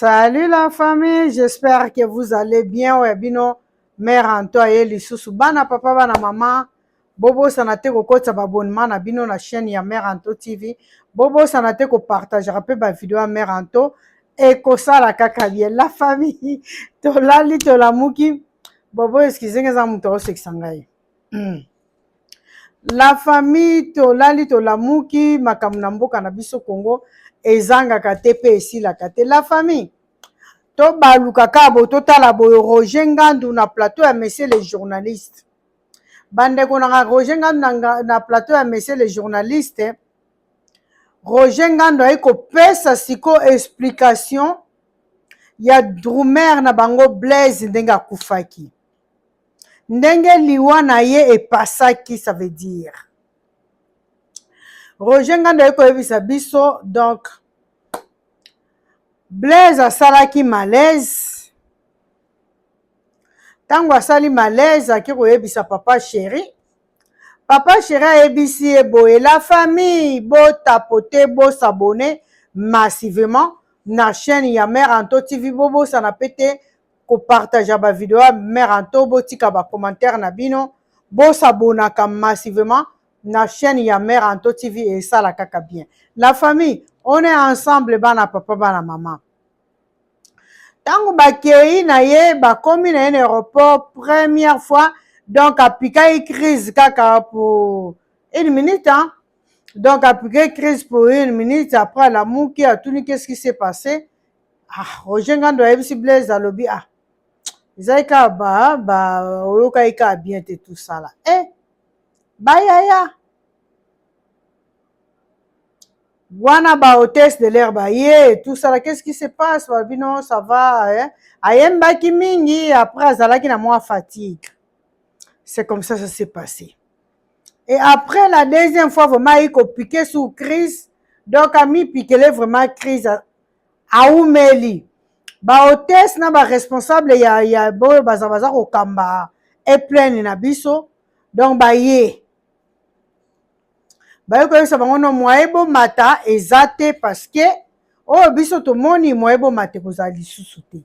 Salut la famille, j'espère que vous allez bien. Webino, mère Anto et lisusu bana papa bana mama. Bobo sanate ko kota babonnement na bino na chaîne ya Mère Anto TV. Bobo sanate ko partager pe ba vidéo ya Mère Anto et ko sala kaka bien la famille. To lali to la muki. Bobo excusez nga za muto seksangai. La famille to lali to la muki makamna mboka na biso Congo ezangaka te pe esilaka te. La famille to baluka kabo totala boyo Roger Ngandu na plateau ya Messieurs les journalistes. Bandeko na Roger Ngandu na plateau ya Messieurs les journalistes. Roger Ngandu aiko pesa siko explication ya Drumer na bango Blaise ndenge akufaki. Ndenge liwa na ye epasaki, ça veut dire. Roger Ngandu aiko yebisa biso donc Blaise asalaki malaise. Tango asali malaise aki koyebisa papa chéri. Papa chéri ayebisi eboye la famille bo tapoter bo s'abonner massivement na chaîne ya Mère Anto TV bobo sana pete ko partager ba vidéo ya Mère Anto bo tika ba commentaire na bino bo s'abonnaka massivement na chaîne ya Mère Anto TV et ça la kaka bien. La famille, on est ensemble bana papa bana maman. Tango bakei na ye bakomi na aéroport première fois donc apika crise kaka pour une minute hein? Donc apika crise pour une minute après la mouki a tout qu'est-ce qui s'est passé. Roger Ngandu ayebisi Blaise alobi Zaika oyoka ika bien te tout ça là bayaya wana ba hôtesse de l'air baye tout ça là qu'est-ce qui se passe babino ça va hein? Ayembaki mingi après azalaki na moi fatigue. C'est comme ça s'est passé. Et après la deuxième fois vraiment il ko piqué sous crise donc ami piqué vraiment crise a umeli ba hôtesse na ba responsable ya boyo bazabaza ko kamba et plein na biso donc baye bayokoyebisa bango no moye bomata eza te parce que oyo biso tomoni moye bomata kozala lisusu te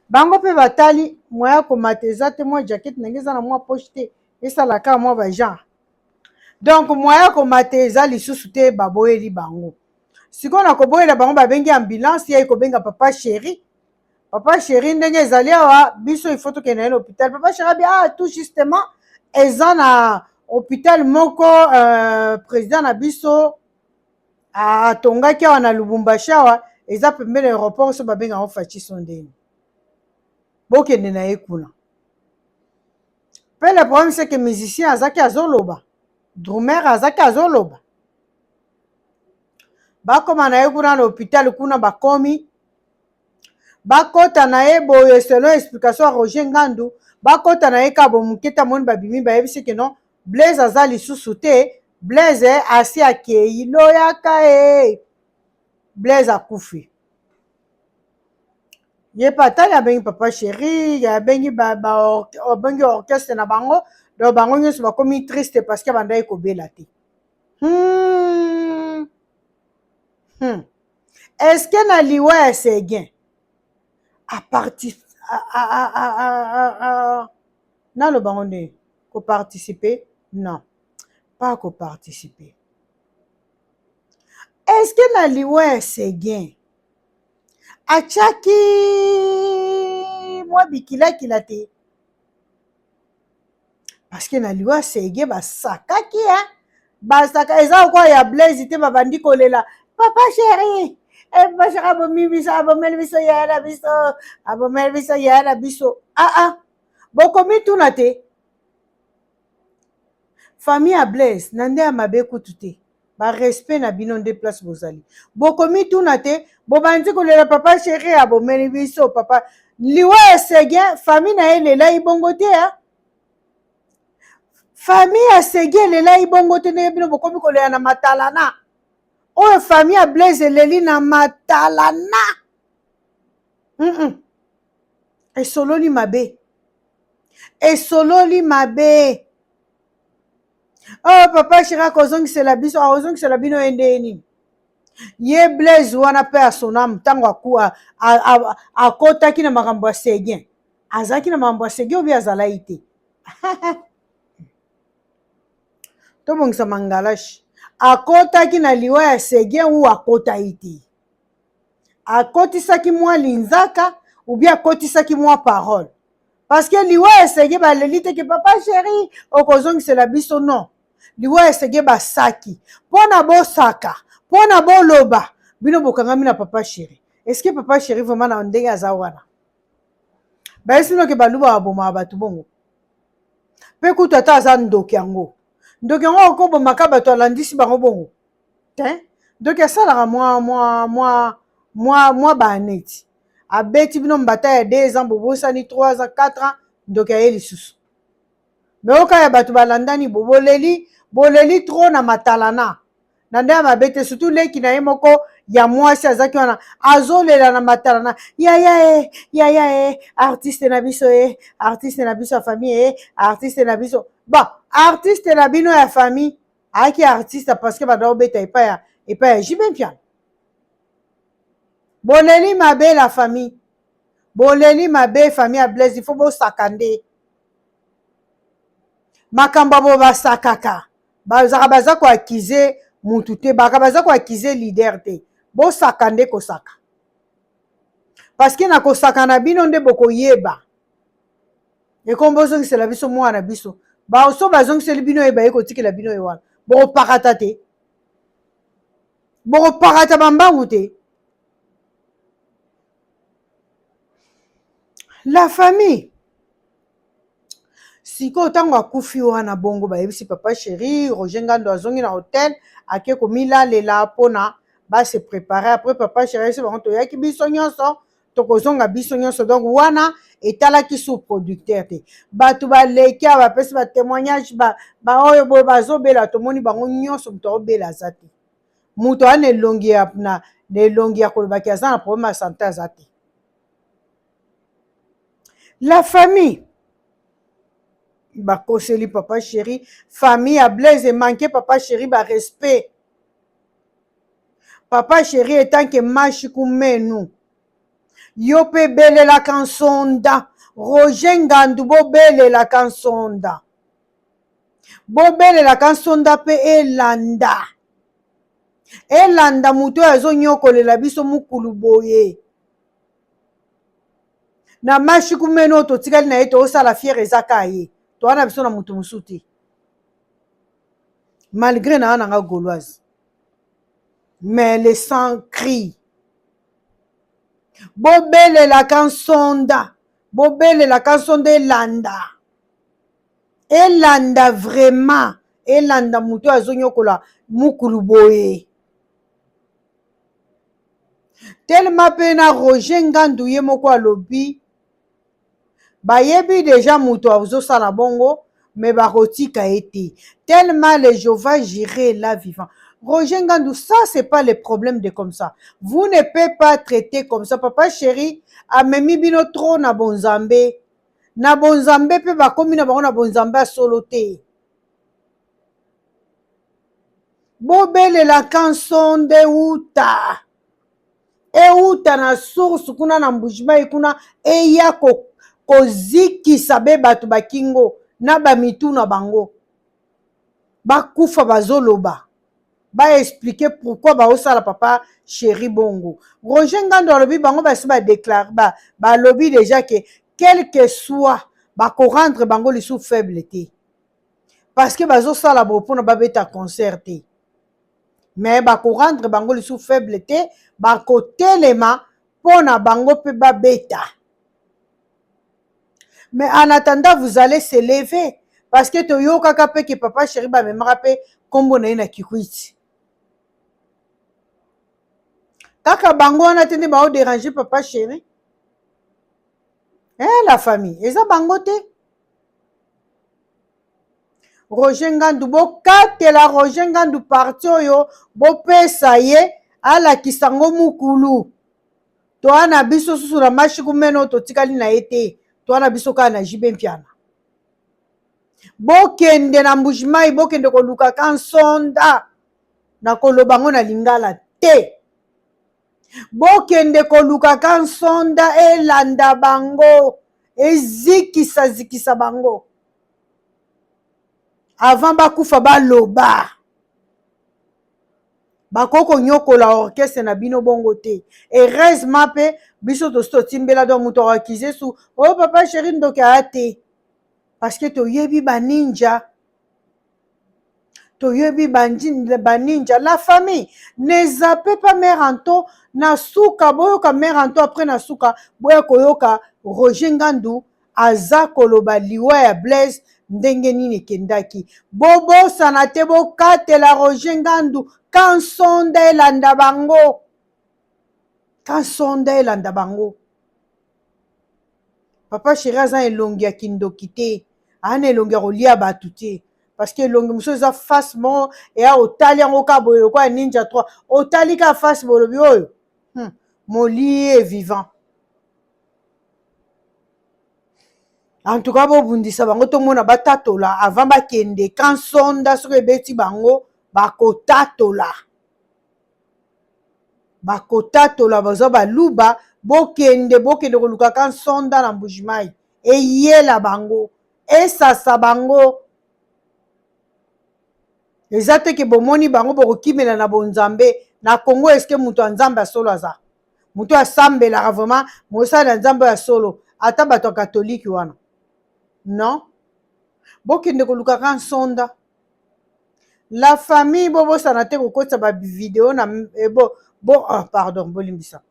bango mpe batali moye akomata eza te mwa jaquette ndenge eza na mwa poche te esalaka mwa bagenre donc moye akomata eza lisusu te baboyeli bango sikoyo na koboyela bango babengi ambulance yai kobenga papa chéri. Papa chéri ndenge ezali awa biso il faut tokende na hôpital. Papa chéri abi tout justement eza na hôpital moko président na biso atongaki awa na Lubumbashi awa eza pembeni ya aéroport so babenga ngo Faciso ndeni bokende na ye kuna. Pe le problème c'est que musicien azaki azoloba Drumer azaki azoloba bakoma na ye kuna na hôpital kuna bakomi bakota na ye boye selon explication ya Roger Ngandu bakota na ye kabo muketa moni babimi bayebisi ke non Blaise aza lisusu te Blaise asi akei loyaka Blaise akufi ye patali abengi papa chéri abengi obengi orchestre na bango donc bango nyonso bakomi triste parce que banda ye kobela te. Est-ce que na liwa ya Seguin naloba ngo nde koparticiper? Non, pas koparticiper. Est-ce que na liwa ya Seguin atiaki mwa bikilakila te? Parce que na liwa ya Seguin basakaki basaka eza okwa ya Blaise te babandi kolela papa chéri papa chéri abomi biso abomeli biso yaya na biso abomeli biso yaya na biso bokomi tuna te famille ya Blaise na nde ya mabe kutu te barespect na bino nde place bozali bokomi tuna te bobandi kolela papa chéri abomeli biso papa liwa ya Seguin famille na ye lela ibongo te famille ya Seguin elela ibongo te ndenge bino bokomi kolela na matalana oyo famille ya Blaise eleli na matalana esololi mabe papa chéri akozongisela biso akozongisela bino ende nini ye Blaise wana pe asonam tango akotaki na makambo ya Seguin azalaki na makambo ya Seguin obi azalaki te tobongisa mangalashi akotaki na liwa ya Seguin ou akotaki te akotisaki mwa linzaka ou bien akotisaki mwa parole parce que liwa ya Seguin baleli te ke papa chéri okozongisela biso non liwa ya Seguin basaki mpona bosaka mpona boloba bino bokangami na papa chéri est-ce que papa chéri vraiment na ndenge aza wana bayesinoke baluba babomaka bato bongo mpe kutu ata aza ndoki yango okobomaka bato alandisi bango bongo te ndoki asalaka mwa baneti abeti bino mbata ya 2 ans bobosani 3 ans 4 ans ndoki aye lisusu me oka ya bato balandani boleli tro na matalana na nde ya mabe te surtout leki na ye moko ya mwasi azaki wana azolela na matalana yaya artiste na biso artiste na biso ya famille artiste na biso bon artiste na bino ya famille ayaki artiste parce que bada obeta epai ya Jibin Piano boleli mabe la famille boleli mabe famille ya Blaise il faut bosaka nde makambo abo basakaka bazaka baza koakize mutu te baka baza koakize leader te bosaka nde kosaka parce que na kosaka na bino nde bokoyeba ekombo ozongisela biso mwana biso baoso bazongiseli bino yeba ye kotikela bino ye wana bokopakata te bokopakata bambangu te la famille sikoyo ntango akufi wana bongo bayebisi papa chéri Roger Ngando azongi na hotel ake komilalela mpona base prépare après papa chéri esi bango toyaki biso nyonso tokozonga biso nyonso donc wana etalaki sous producteur te bato baleki a bapesi batémoignage baoyo boye bazobela tomoni bango nyonso moto aobela aza te moto ana elongi ya kolobaki aza na problème ya santé aza te la famille bakoseli papa chéri famille ya Blaise manqué papa chéri respect papa chéri etanke mashiku menu yo pe belelaka nsonda Roger Ngandu bobelelaka nsonda mpe elanda moto oyo azonyokolela biso mukulu boye na mashiku menu oyo totikali na ye toosala fiere ezaka ye towana biso na mutu mosusu te malgré na wana nga gauloise mais le sang crie bobelelaka nsonda elanda vraiment elanda mutu azonyokola mukulu boye tellement mpe na Roger Ngandu ye moko alobi bayebi deja mutu azosala bongo mais bakotika ye te tellement le Jéhovah Jireh là vivant Roger Ngandu ça c'est pas le problème de comme ça vous ne pouvez pas traiter comme ça papa chéri amemi bino trop na bonzambe pe bakomi na bango na bonzambe solo te bobelelaka nsonde euta na source kuna na mbujimai kuna eya kozikisa be bato bakingo na bamitu na bango bakufa bazoloba baexplike pourquoi baosala papa chéri bongo Roger Ngando alobi bango basi badeklare balobi déjà que quel que soit bakorendre bango lisu faible te parce que bazosala bo mpona babeta concert te mais bakorendre bango lisu faible te bakotelema mpona bango mpe babeta mais en attendant vous allez se lever parce que toyokaka mpe ke papa chéri bamemaka mpe nkombo na ye na kikwiti kaka bango wana te nde baodéranger papa chéri la famille eza bango te Roger Ngandu bokatela Roger Ngandu parti oyo bopesa ye alakisa ngo mukulu toana biso susu na mashiku meno totikali na ye te toana biso kaka na Jibin Piano bokende na mbujimai bokende kolukaka nsonda na koloba ngo na lingala te. Bokende kolukaka nsonda elanda bango, ezikisa bango. Avant bakufa baloba. Bakoko nyokola orchestre na bino bongo te. Heureusement pe biso to timbela do muto akize su. Oh papa chéri ndoke ate. Parce que to yebi ba ninja. Toyebi baninja. La famille ne zappe pas mère Anto na suka boyoka mère Anto après na suka boya koyoka Roger Ngandu aza koloba liwa ya Blaise ndenge nini kendaki bobo sanate bo katela Roger Ngandu kansonda elanda bango papa chéri aza elongi ya kindoki te ana elongi ya kolia batu te. Parce que longue monsieur za face mo et a otali yango ka boyo ko ninja 3 otali ka face bolobi oyo moli est vivant. En tout cas bo bundisa bango to mona batatola avant ba kende quand sonda so ebeti bango bakotatola bazo baluba bokende koluka quand sonda na mbujimai eyela bango esasa bango. Eza te ke bomoni bango bokokimela na bonzambe na Congo. Est-ce que muto nzambe solo aza muto asambela vraiment mosala nzambe ya solo ata bato catholique wana non bokende koluka kan sonda. La famille bobo sanate kokotsa ba vidéo na pardon bolimbisa.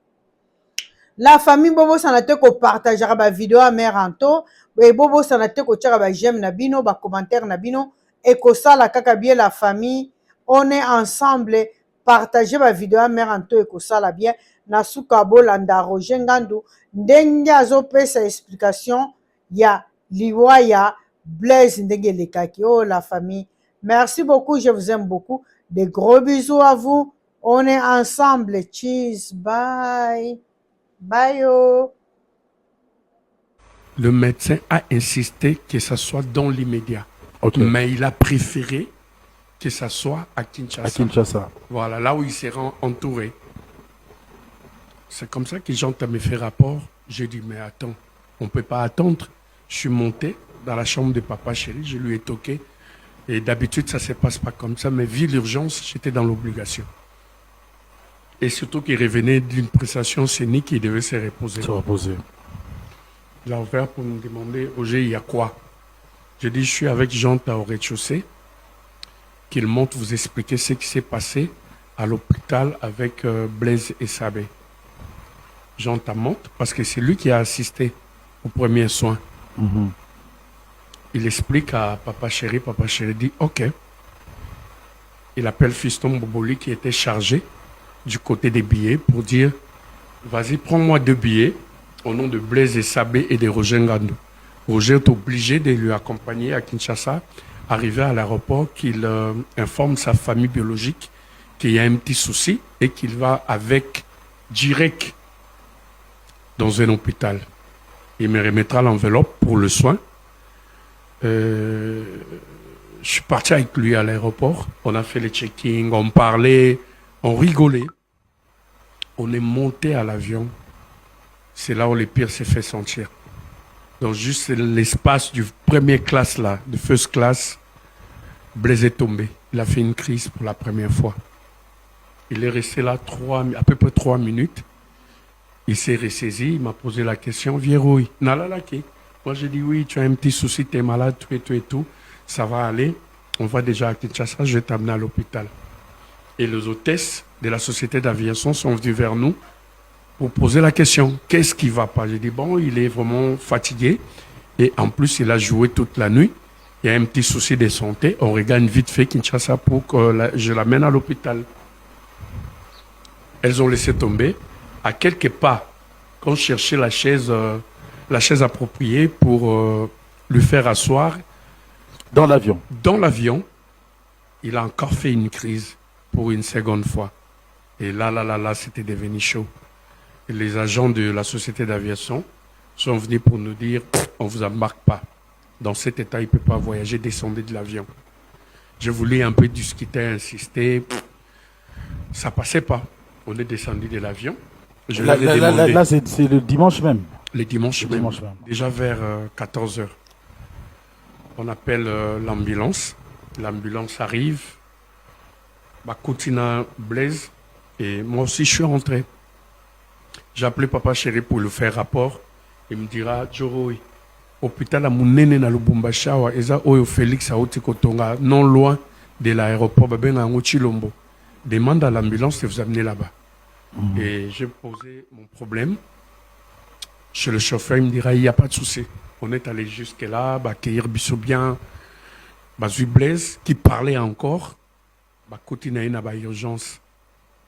La famille bobo sanate ko partager ba vidéo à mère Anto et bobo sanate ko tchaka ba j'aime na bino ba commentaire na bino. Et que ça, la kaka bien la famille, on est ensemble, partager ma vidéo à mère Anto et que ça la bien, Nasuka Bolanda Roger Ngandu, ndenge azo pesa explication, ya liwa ya Blaise ndenge lekaki. Oh la famille, merci beaucoup, je vous aime beaucoup, des gros bisous à vous, on est ensemble, cheese, bye, bye oh. Le médecin a insisté que ça soit dans l'immédiat. Okay. Mais il a préféré que ça soit à Kinshasa. Voilà, là où il sera entouré. C'est comme ça que Jean m'a fait rapport. J'ai dit, mais attends, on ne peut pas attendre. Je suis monté dans la chambre de papa chéri, je lui ai toqué. Et d'habitude, ça ne se passe pas comme ça. Mais vu l'urgence, j'étais dans l'obligation. Et surtout qu'il revenait d'une prestation scénique, il devait se reposer. Il a ouvert pour me demander, Roger, il y a quoi? Je dis, je suis avec Jean au rez-de-chaussée, qu'il monte vous expliquer ce qui s'est passé à l'hôpital avec Blaise et Sabé. Jean monte parce que c'est lui qui a assisté aux premiers soins. Il explique à papa chéri dit, ok. Il appelle Fiston Boboli qui était chargé du côté des billets pour dire, vas-y, prends-moi 2 billets au nom de Blaise et Sabé et de Roger Ngandu. Roger est obligé de lui accompagner à Kinshasa, arrivé à l'aéroport, qu'il informe sa famille biologique qu'il y a un petit souci et qu'il va avec direct dans un hôpital. Il me remettra l'enveloppe pour le soin. Je suis parti avec lui à l'aéroport. On a fait le check-in, on parlait, on rigolait. On est monté à l'avion. C'est là où le pire s'est fait sentir. Donc juste l'espace du première classe là, de first class, Blaise est tombé. Il a fait une crise pour la première fois. Il est resté là à peu près 3 minutes. Il s'est ressaisi, il m'a posé la question, Vierouille, Nalalaki. Moi j'ai dit oui, tu as un petit souci, tu es malade, tout et tout. Ça va aller, on va déjà à Kinshasa, je vais t'amener à l'hôpital. Et les hôtesses de la société d'aviation sont venues vers nous pour poser la question, qu'est-ce qui ne va pas? J'ai dit, bon, il est vraiment fatigué. Et en plus, il a joué toute la nuit. Il y a un petit souci de santé. On regagne vite fait Kinshasa pour que je l'amène à l'hôpital. Elles ont laissé tomber. À quelques pas, quand je cherchais la chaise appropriée pour lui faire asseoir. Dans l'avion. Dans l'avion, il a encore fait une crise pour une seconde fois. Et là, c'était devenu chaud. Et les agents de la société d'aviation sont venus pour nous dire on ne vous embarque pas. Dans cet état, il ne peut pas voyager, descendez de l'avion. Je voulais un peu discuter, insister. Ça ne passait pas. On est descendu de l'avion. Là, c'est le dimanche même. Le dimanche même. Déjà vers 14h. On appelle l'ambulance. L'ambulance arrive. Coutina Blaise. Et moi aussi, je suis rentré. J'ai appelé Papa Chéri pour lui faire rapport. Il me dira, Joro, hôpital à Mounene na Lubumbashi, eza oyo Félix Aouti Kotonga, non loin de l'aéroport, Chilombo. Demande à l'ambulance de vous amener là-bas. Et j'ai posé mon problème. Chez le chauffeur, il me dira, il n'y a pas de souci. On est allé jusque là, accueillir Bissobien, Zui Blaise, qui parlait encore. Continue à une urgence.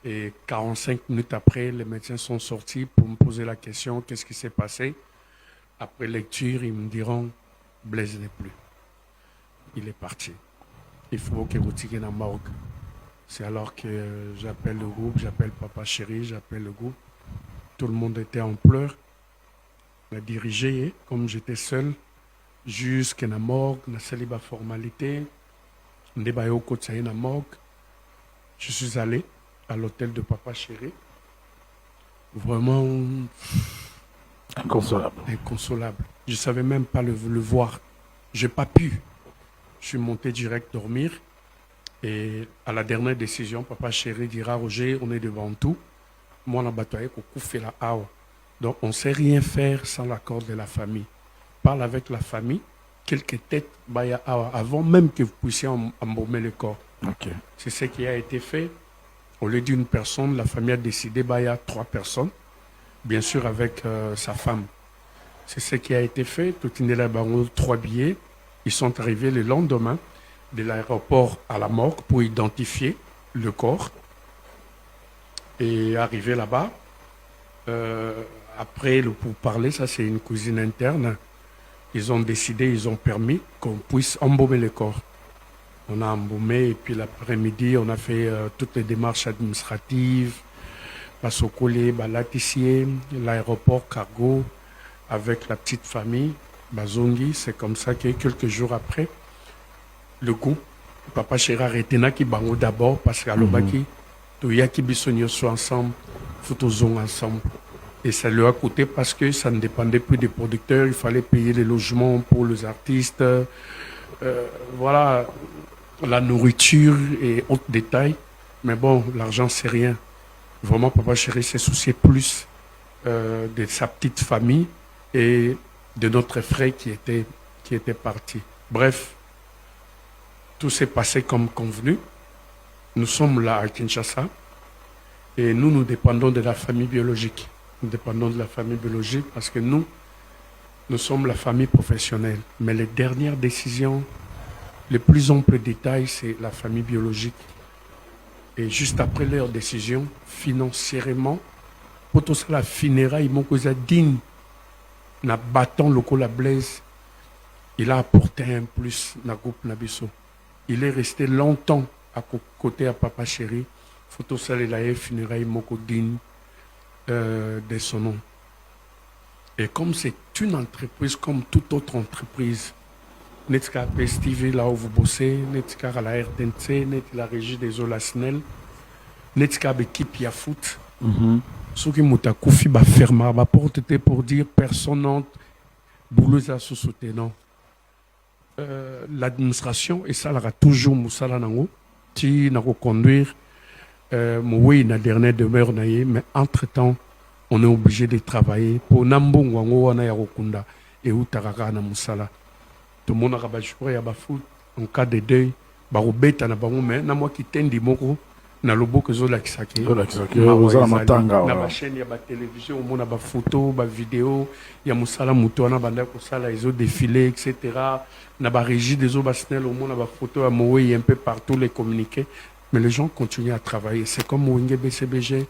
Et 45 minutes après, les médecins sont sortis pour me poser la question, qu'est-ce qui s'est passé? Après lecture, ils me diront, Blaise n'est plus. Il est parti. Il faut que vous tiriez dans la morgue. C'est alors que j'appelle le groupe, j'appelle Papa Chéri, j'appelle le groupe. Tout le monde était en pleurs. On a dirigé, comme j'étais seul, jusqu'à la morgue, on a salué la formalité. On a allé au côté de la morgue. Je suis allé à l'hôtel de Papa Chéri. Vraiment inconsolable. Inconsolable. Je ne savais même pas le voir. Je n'ai pas pu. Je suis monté direct dormir. Et à la dernière décision, Papa Chéri dira, Roger, on est devant tout. Moi, on a bataillé pour couper la hawa. Donc, on ne sait rien faire sans l'accord de la famille. Parle avec la famille, quelques têtes, avant même que vous puissiez embaumer le corps. Okay. C'est ce qui a été fait. Au lieu d'une personne, la famille a décidé, il y a 3 personnes, bien sûr avec sa femme. C'est ce qui a été fait. Tout le monde a 3 billets. Ils sont arrivés le lendemain de l'aéroport à la morgue pour identifier le corps. Et arrivé là-bas, après le pourparler, ça c'est une cuisine interne, ils ont décidé, ils ont permis qu'on puisse embaumer le corps. On a embaumé et puis l'après-midi, on a fait toutes les démarches administratives, Basokole, Balatissier, l'aéroport cargo, avec la petite famille, Bazongi. C'est comme ça que quelques jours après, le groupe, Papa Chéri Retena qui bango d'abord parce qu'à l'Obaki, tout y a qui bisogno soit ensemble, Foutozong ensemble. Et ça lui a coûté parce que ça ne dépendait plus des producteurs, il fallait payer les logements pour les artistes, voilà, la nourriture et autres détails. Mais bon, l'argent c'est rien. Vraiment, Papa Chéri s'est soucié plus de sa petite famille et de notre frère qui était parti. Bref, tout s'est passé comme convenu. Nous sommes là à Kinshasa et nous dépendons de la famille biologique. Nous dépendons de la famille biologique parce que nous sommes la famille professionnelle. Mais les dernières décisions, les plus amples détails, c'est la famille biologique. Et juste après leur décision, financièrement, pour tout ça, la funéraille, ils m'ont causé digne. Na bâton loco la Blaise, il a apporté un plus na groupe Nabiso. Il est resté longtemps à côté à Papa Chéri. Photo ça la funéraille moko digne de son nom. Et comme c'est une entreprise comme toute autre entreprise, Netka PSTV là où vous bossez, Netka à la RTNC, Netka la régie des eaux la SNEL, Netka équipe ya foot. Ceux qui m'ont koufi ba ferma ba porte pour dire personne non boulot à sous-soutenant. L'administration et ça l'aura toujours moussala nango ti na conduire oui na dernière demeure naie mais entre-temps on est obligé de travailler pour nambongo wango wana ya kokunda et utaraka na moussala tout le monde a ba jouer ya ba foot en cas de deuil ba robeta na bango mais na moi qui tendi moko na loboko zo la kisaki na matanga na ba chaîne ya ba télévision au monde ba photo ba vidéo ya musala muto na banda ko sala iso défilé etc. na ba régie des eaux basnel au monde ba photo à moé un peu partout les communiqués mais les gens continuent à travailler. C'est comme Wenge BCBG,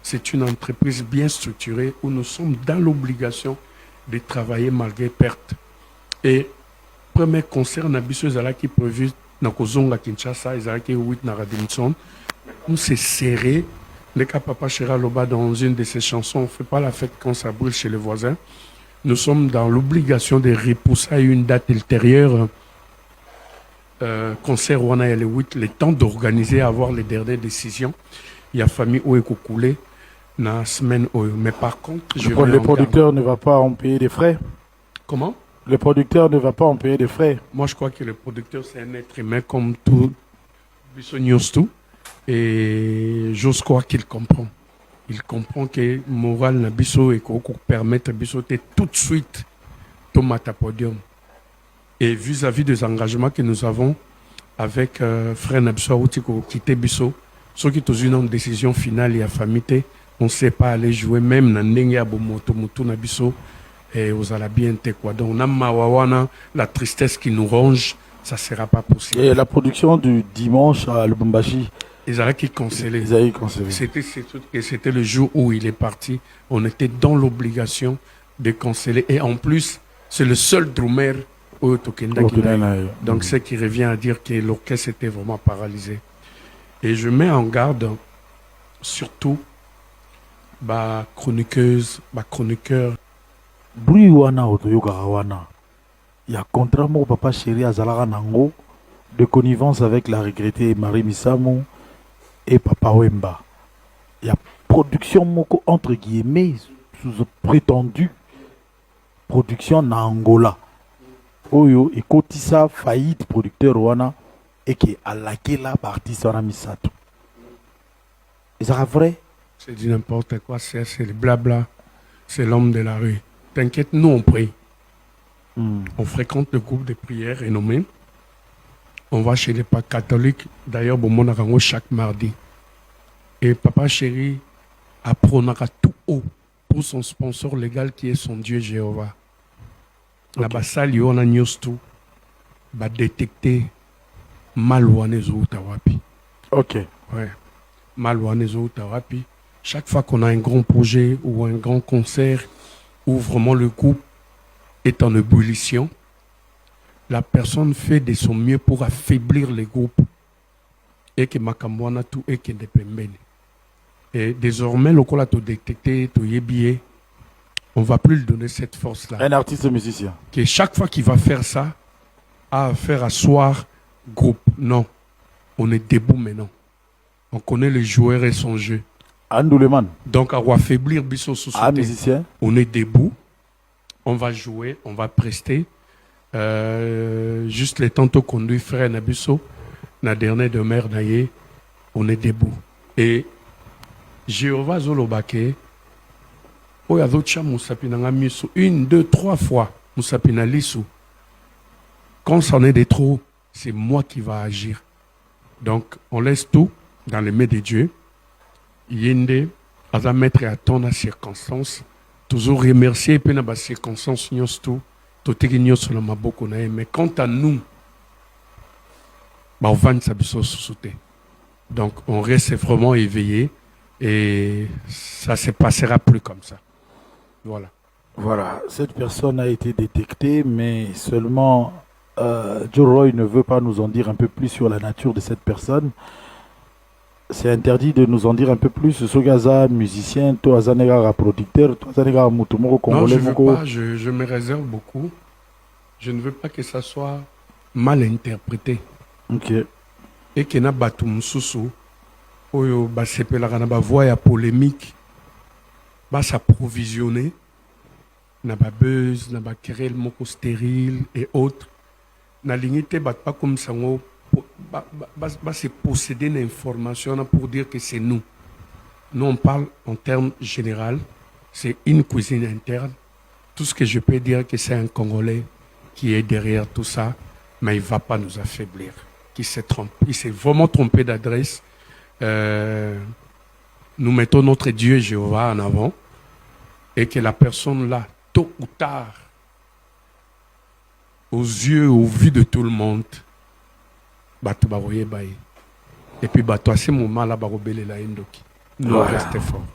c'est une entreprise bien structurée où nous sommes dans l'obligation de travailler malgré perte. Et premier concert na biso ezala qui prévu na kozonga Kinshasa ezala qui 8 na Radinson. Comme c'est serré, le cas Papa Chéri Loba dans une de ses chansons, on ne fait pas la fête quand ça brûle chez les voisins. Nous sommes dans l'obligation de repousser à une date ultérieure concert Wana le 8, le temps d'organiser, avoir les dernières décisions. il y a famille où est coulé na semaine où. Mais par contre, le producteur ne va pas en payer des frais. Comment? Le producteur ne va pas en payer des frais. Moi, je crois que le producteur, c'est un être humain comme tout Bissognostou. Et j'ose croire qu'il comprend. Il comprend que moral na biso et qu'on permettre biso tout de suite tomate à podium. Et vis-à-vis des engagements que nous avons avec frère Nabso qui quitter biso, ceux qui ont une décision finale et affamité, on ne sait pas aller jouer même dans Ndenge à Bomoto Moto Nabiso et aux Alabiens quoi. Donc on a Mawawana, la tristesse qui nous ronge, ça ne sera pas possible. Et la production du dimanche à Lubumbashi, ils avaient qui cancellé. C'était le jour où il est parti. On était dans l'obligation de canceller. Et en plus, c'est le seul drummer au Tokenda qui l'a eu. Donc, ce qui revient à dire que l'orchestre était vraiment paralysé. Et je mets en garde, surtout, ma chroniqueuse, ma chroniqueur. Bruit wana otoyokaka wana. Il y a contrat mon papa chéri Azalaga Nango de connivence avec la regrettée Marie Misamo et Papa Wemba. Il y a production moko entre guillemets sous prétendu production na Angola. Oyo et Kotissa faillite producteur wana et qui a laqué la artiste wana misato. Et ça vrai? C'est dit n'importe quoi, c'est le blabla, c'est l'homme de la rue. T'inquiète, nous on prie. On fréquente le groupe de prière renommé. On va chez les pas catholiques. D'ailleurs, bon, mon arango chaque mardi. Et Papa Chéri apprenera tout haut pour son sponsor légal qui est son Dieu Jéhovah. La bassali on a news tout. Va détecter Malouanezo Tawapi. Ok. Ouais. Malouanezo Tawapi. Chaque fois qu'on a un grand projet ou un grand concert où vraiment le groupe est en ébullition, la personne fait de son mieux pour affaiblir les groupes et que Makamwana tout et que des pembeni. Et désormais, le col a tout détecté, tout yébié, on ne va plus lui donner cette force-là. Un artiste musicien. Que chaque fois qu'il va faire ça, à faire asseoir groupe. Non. On est debout maintenant. On connaît le joueur et son jeu. Andouleman. Donc, à affaiblir Bisso sous musicien. On est debout. On va jouer, on va prester. Juste les tantôt conduit frère Nabiso, la dernière demeure naïe, on est debout. Et Jéhovah Zolobake, Oyazocha Moussapina Misu, 1, 2, 3 fois, Moussapina Lissou. Quand c'en est des trop, c'est moi qui va agir. Donc, on laisse tout dans les mains de Dieu. Yende, à mettre à ton circonstance. Toujours remercier, puis dans les circonstances, tout. Mais quant à nous, on va donc on reste vraiment éveillé et ça ne se passera plus comme ça. Voilà. Voilà, cette personne a été détectée, mais seulement Joe Roy ne veut pas nous en dire un peu plus sur la nature de cette personne. C'est interdit de nous en dire un peu plus. Ce Gaza, musicien, toi, Zanega, producteur, toi, Zanega, Moutoumoko, Congolais. Non, je veux pas, je me réserve beaucoup. Je ne veux pas que ça soit mal interprété. Ok. Et qu'il y ait un soussou, oyo ba sepelaka na ba voix ya polémique, ba s'approvisionner, na ba buzz, na ba querelle moko stérile et autres. Na lignité ba pas comme ça, ba se posséder l'information pour dire que c'est nous. Nous on parle en termes général, c'est une cuisine interne. Tout ce que je peux dire que c'est un Congolais qui est derrière tout ça, mais il ne va pas nous affaiblir. Qui s'est trompé, il s'est vraiment trompé d'adresse. Nous mettons notre Dieu Jéhovah en avant et que la personne là, tôt ou tard, aux yeux, aux vues de tout le monde, et puis à ce moment là, nous restons forts.